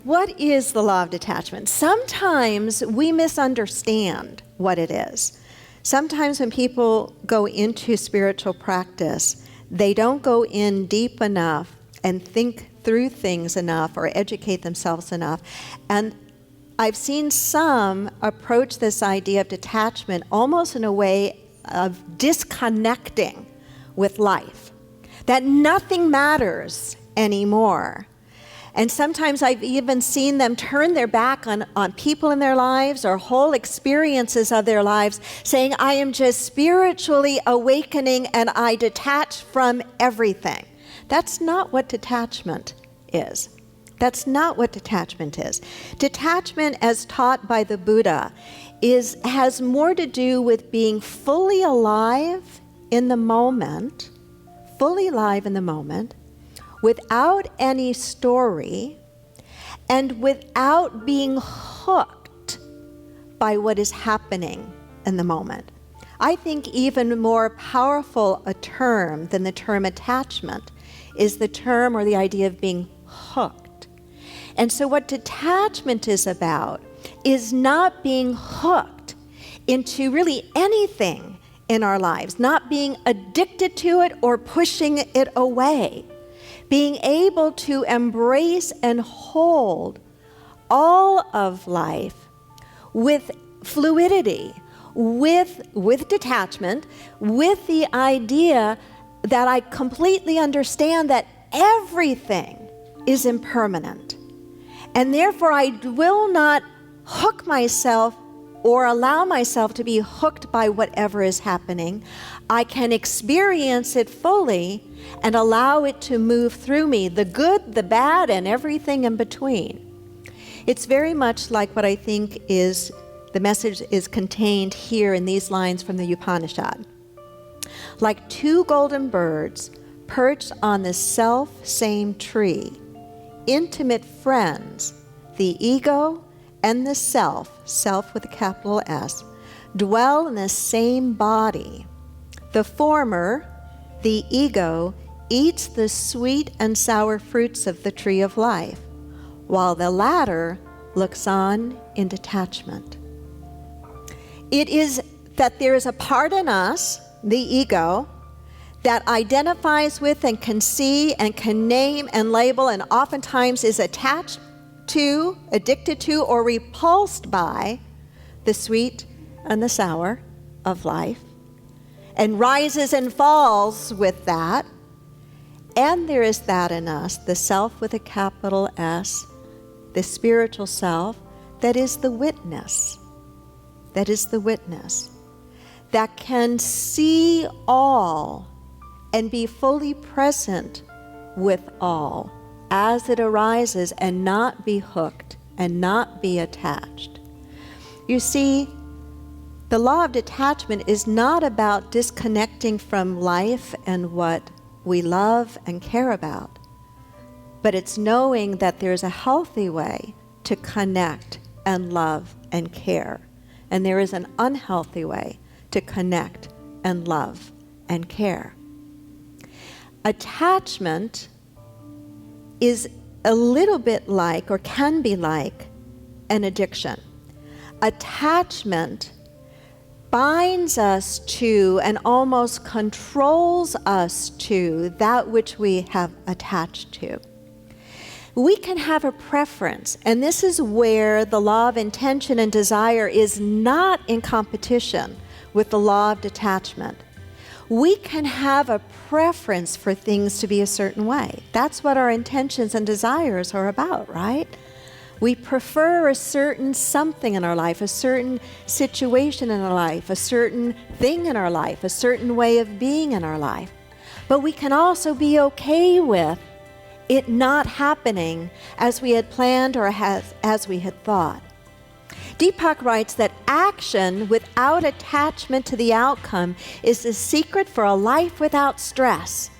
what is the law of detachment? Sometimes we misunderstand what it is. Sometimes when people go into spiritual practice, they don't go in deep enough and think through things enough or educate themselves enough. And I've seen some approach this idea of detachment almost in a way of disconnecting with life, that nothing matters anymore. And sometimes I've even seen them turn their back on people in their lives or whole experiences of their lives, saying, I am just spiritually awakening and I detach from everything. That's not what detachment is. That's not what detachment is. Detachment, as taught by the Buddha, has more to do with being fully alive in the moment, without any story, and without being hooked by what is happening in the moment. I think even more powerful a term than the term attachment is the term or the idea of being hooked. And so what detachment is about is not being hooked into really anything in our lives, not being addicted to it or pushing it away. Being able to embrace and hold all of life with fluidity, with detachment, with the idea that I completely understand that everything is impermanent. And therefore I will not hook myself or allow myself to be hooked by whatever is happening. I can experience it fully and allow it to move through me, the good, the bad, and everything in between. It's very much like what I think is the message is contained here in these lines from the Upanishad. Like two golden birds perched on the self-same tree, intimate friends, the ego and the self with a capital S, dwell in the same body. The former, the ego, eats the sweet and sour fruits of the tree of life, while the latter looks on in detachment. It is that there is a part in us, the ego, that identifies with and can see and can name and label and oftentimes is attached to, addicted to, or repulsed by the sweet and the sour of life, and rises and falls with that. And there is that in us, the self with a capital S, the spiritual self, that is the witness, that can see all and be fully present with all as it arises and not be hooked and not be attached. You see, the law of detachment is not about disconnecting from life and what we love and care about, but it's knowing that there's a healthy way to connect and love and care, and there is an unhealthy way to connect and love and care. Attachment is a little bit like, or can be like, an addiction. Attachment binds us to and almost controls us to that which we have attached to. We can have a preference, and this is where the law of intention and desire is not in competition with the law of detachment. We can have a preference for things to be a certain way. That's what our intentions and desires are about, right? We prefer a certain something in our life, a certain situation in our life, a certain thing in our life, a certain way of being in our life. But we can also be okay with it not happening as we had planned or as we had thought. Deepak writes that action without attachment to the outcome is the secret for a life without stress.